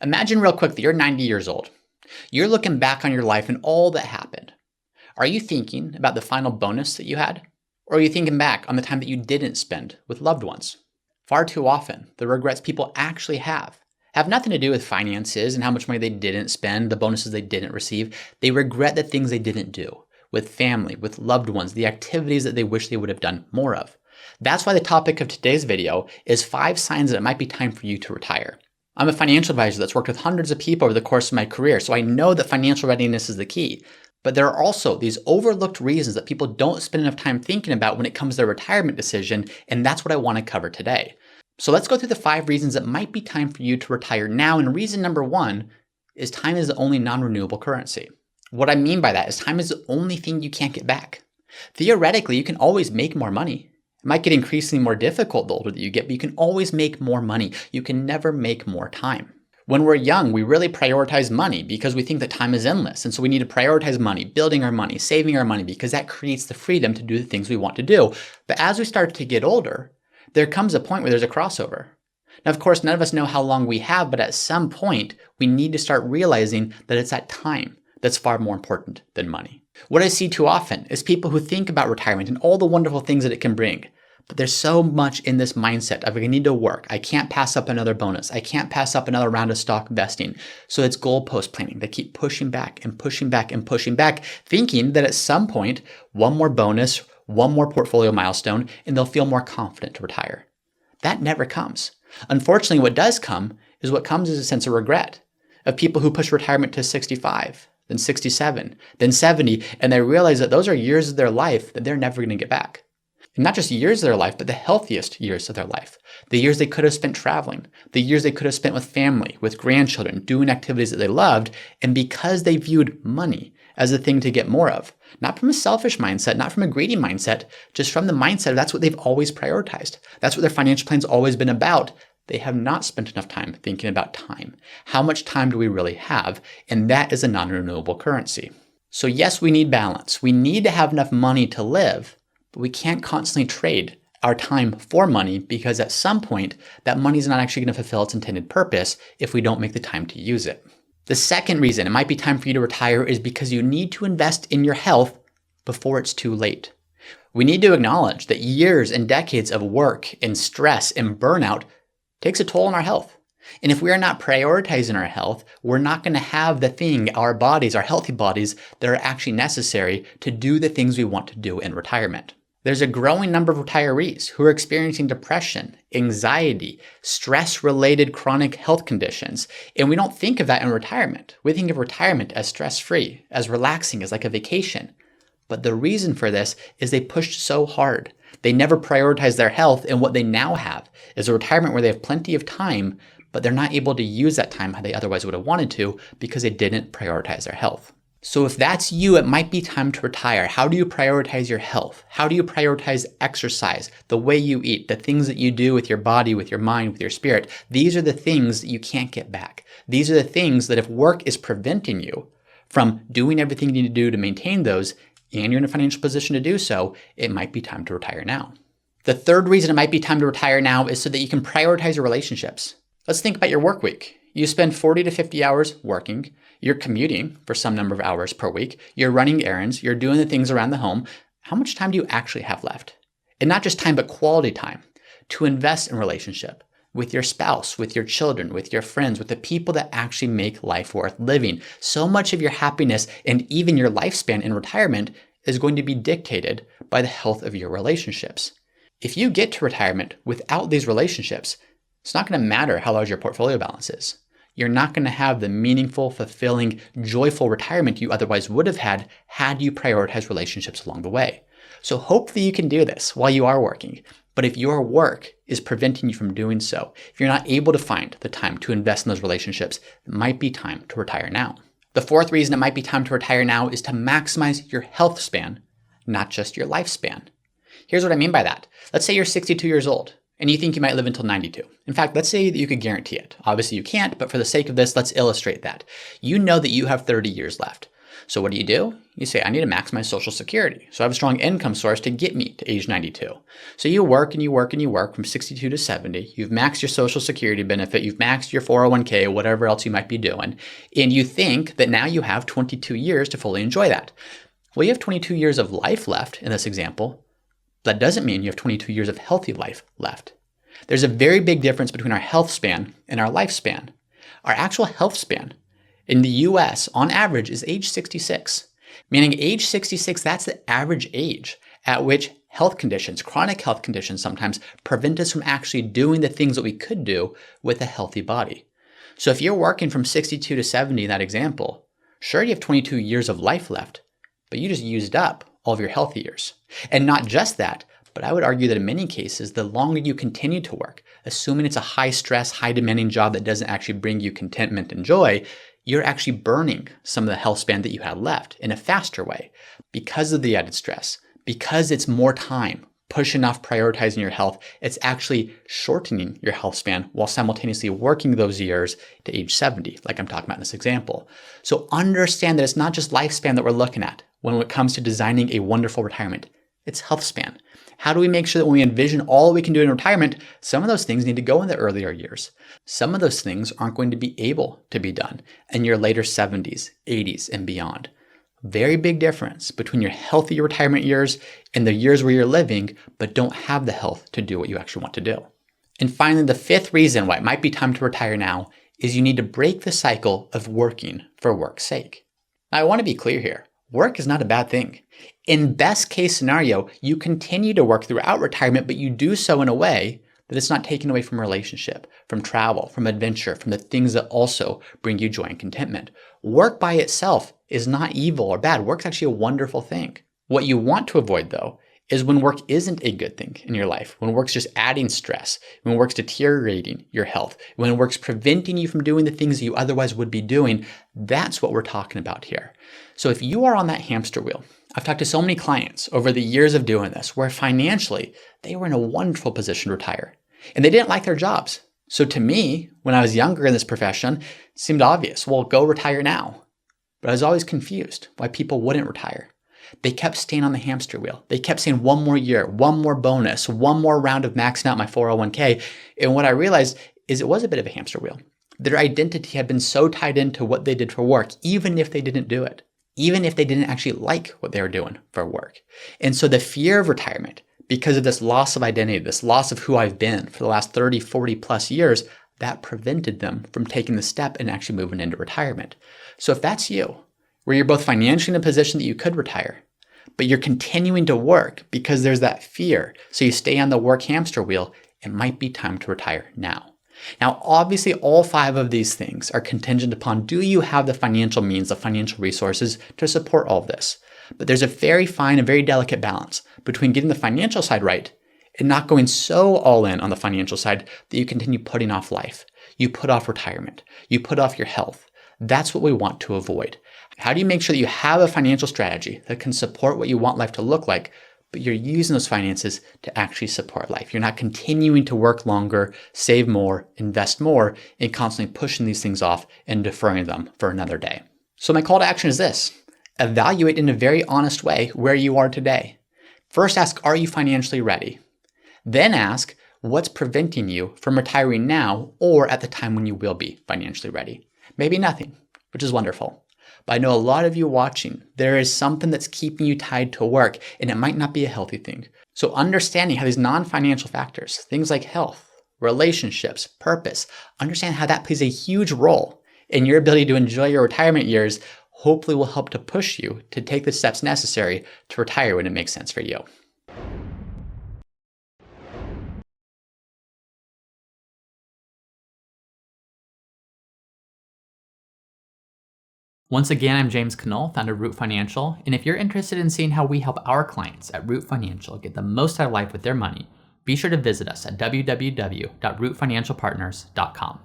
Imagine real quick that you're 90 years old. You're looking back on your life and all that happened. Are you thinking about the final bonus that you had? Or are you thinking back on the time that you didn't spend with loved ones? Far too often, the regrets people actually have nothing to do with finances and how much money they didn't spend, the bonuses they didn't receive. They regret the things they didn't do with family, with loved ones, the activities that they wish they would have done more of. That's why the topic of today's video is 5 signs that it might be time for you to retire. I'm a financial advisor that's worked with hundreds of people over the course of my career, so I know that financial readiness is the key. But there are also these overlooked reasons that people don't spend enough time thinking about when it comes to their retirement decision, and that's what I want to cover today. So let's go through the 5 reasons it might be time for you to retire now, and reason number 1 is time is the only non-renewable currency. What I mean by that is time is the only thing you can't get back. Theoretically, you can always make more money. It might get increasingly more difficult the older that you get, but you can always make more money. You can never make more time. When we're young, we really prioritize money because we think that time is endless. And so we need to prioritize money, building our money, saving our money, because that creates the freedom to do the things we want to do. But as we start to get older, there comes a point where there's a crossover. Now, of course, none of us know how long we have, but at some point, we need to start realizing that it's that time that's far more important than money. What I see too often is people who think about retirement and all the wonderful things that it can bring. But there's so much in this mindset of I need to work. I can't pass up another bonus. I can't pass up another round of stock vesting. So it's goalpost planning. They keep pushing back and pushing back and pushing back, thinking that at some point, one more bonus, one more portfolio milestone, and they'll feel more confident to retire. That never comes. Unfortunately, what does come is a sense of regret of people who push retirement to 65, then 67, then 70, and they realize that those are years of their life that they're never going to get back. And not just years of their life, but the healthiest years of their life. The years they could have spent traveling, the years they could have spent with family, with grandchildren, doing activities that they loved, and because they viewed money as a thing to get more of. Not from a selfish mindset, not from a greedy mindset, just from the mindset of that's what they've always prioritized. That's what their financial plan's always been about. They have not spent enough time thinking about time. How much time do we really have? And that is a non-renewable currency. So yes, we need balance. We need to have enough money to live, but we can't constantly trade our time for money because at some point, that money is not actually going to fulfill its intended purpose if we don't make the time to use it. The second reason it might be time for you to retire is because you need to invest in your health before it's too late. We need to acknowledge that years and decades of work and stress and burnout takes a toll on our health. And if we are not prioritizing our health, we're not going to have the thing, our bodies, our healthy bodies, that are actually necessary to do the things we want to do in retirement. There's a growing number of retirees who are experiencing depression, anxiety, stress-related chronic health conditions, and we don't think of that in retirement. We think of retirement as stress-free, as relaxing, as like a vacation. But the reason for this is they pushed so hard. They never prioritized their health, and what they now have is a retirement where they have plenty of time, but they're not able to use that time how they otherwise would have wanted to because they didn't prioritize their health. So if that's you, it might be time to retire. How do you prioritize your health? How do you prioritize exercise, the way you eat, the things that you do with your body, with your mind, with your spirit? These are the things that you can't get back. These are the things that if work is preventing you from doing everything you need to do to maintain those, and you're in a financial position to do so, it might be time to retire now. The third reason it might be time to retire now is so that you can prioritize your relationships. Let's think about your work week. You spend 40 to 50 hours working, you're commuting for some number of hours per week, you're running errands, you're doing the things around the home. How much time do you actually have left? And not just time, but quality time to invest in relationship with your spouse, with your children, with your friends, with the people that actually make life worth living. So much of your happiness and even your lifespan in retirement is going to be dictated by the health of your relationships. If you get to retirement without these relationships, it's not going to matter how large your portfolio balance is. You're not going to have the meaningful, fulfilling, joyful retirement you otherwise would have had you prioritized relationships along the way. So hopefully you can do this while you are working. But if your work is preventing you from doing so, if you're not able to find the time to invest in those relationships, it might be time to retire now. The fourth reason it might be time to retire now is to maximize your health span, not just your lifespan. Here's what I mean by that. Let's say you're 62 years old and you think you might live until 92. In fact, let's say that you could guarantee it. Obviously you can't, but for the sake of this, let's illustrate that. You know that you have 30 years left. So what do? You say, I need to maximize Social Security. So I have a strong income source to get me to age 92. So you work and you work and you work from 62 to 70. You've maxed your Social Security benefit. You've maxed your 401k, whatever else you might be doing. And you think that now you have 22 years to fully enjoy that. Well, you have 22 years of life left in this example. That doesn't mean you have 22 years of healthy life left. There's a very big difference between our health span and our lifespan. Our actual health span in the US on average is age 66, meaning age 66, that's the average age at which health conditions, chronic health conditions sometimes prevent us from actually doing the things that we could do with a healthy body. So if you're working from 62 to 70 in that example, sure, you have 22 years of life left, but you just used up all of your health years. And not just that, but I would argue that in many cases, the longer you continue to work, assuming it's a high stress, high demanding job that doesn't actually bring you contentment and joy, you're actually burning some of the health span that you had left in a faster way because of the added stress, because it's more time pushing off prioritizing your health. It's actually shortening your health span while simultaneously working those years to age 70, like I'm talking about in this example. So understand that it's not just lifespan that we're looking at when it comes to designing a wonderful retirement. It's health span. How do we make sure that when we envision all we can do in retirement, some of those things need to go in the earlier years. Some of those things aren't going to be able to be done in your later 70s, 80s, and beyond. Very big difference between your healthy retirement years and the years where you're living, but don't have the health to do what you actually want to do. And finally, the fifth reason why it might be time to retire now is you need to break the cycle of working for work's sake. Now, I want to be clear here. Work is not a bad thing. In best case scenario, you continue to work throughout retirement, but you do so in a way that it's not taken away from relationship, from travel, from adventure, from the things that also bring you joy and contentment. Work by itself is not evil or bad. Work's actually a wonderful thing. What you want to avoid, though, is when work isn't a good thing in your life, when work's just adding stress, when work's deteriorating your health, when work's preventing you from doing the things that you otherwise would be doing. That's what we're talking about here. So if you are on that hamster wheel, I've talked to so many clients over the years of doing this where financially they were in a wonderful position to retire and they didn't like their jobs. So to me, when I was younger in this profession, it seemed obvious, well, go retire now. But I was always confused why people wouldn't retire. They kept staying on the hamster wheel. They kept saying one more year, one more bonus, one more round of maxing out my 401k. And what I realized is it was a bit of a hamster wheel. Their identity had been so tied into what they did for work, even if they didn't do it, even if they didn't actually like what they were doing for work. And so the fear of retirement, because of this loss of identity, this loss of who I've been for the last 30, 40 plus years, that prevented them from taking the step and actually moving into retirement. So if that's you, where you're both financially in a position that you could retire, but you're continuing to work because there's that fear, so you stay on the work hamster wheel, it might be time to retire now. Now, obviously, all 5 of these things are contingent upon, do you have the financial means, the financial resources to support all of this? But there's a very fine and very delicate balance between getting the financial side right and not going so all in on the financial side that you continue putting off life. You put off retirement. You put off your health. That's what we want to avoid. How do you make sure that you have a financial strategy that can support what you want life to look like, but you're using those finances to actually support life? You're not continuing to work longer, save more, invest more, and constantly pushing these things off and deferring them for another day. So my call to action is this. Evaluate in a very honest way where you are today. First ask, are you financially ready? Then ask, what's preventing you from retiring now or at the time when you will be financially ready? Maybe nothing, which is wonderful. But I know a lot of you watching, there is something that's keeping you tied to work, and it might not be a healthy thing. So understanding how these non-financial factors, things like health, relationships, purpose, understand how that plays a huge role in your ability to enjoy your retirement years, hopefully will help to push you to take the steps necessary to retire when it makes sense for you. Once again, I'm James Knoll, founder of Root Financial, and if you're interested in seeing how we help our clients at Root Financial get the most out of life with their money, be sure to visit us at www.rootfinancialpartners.com.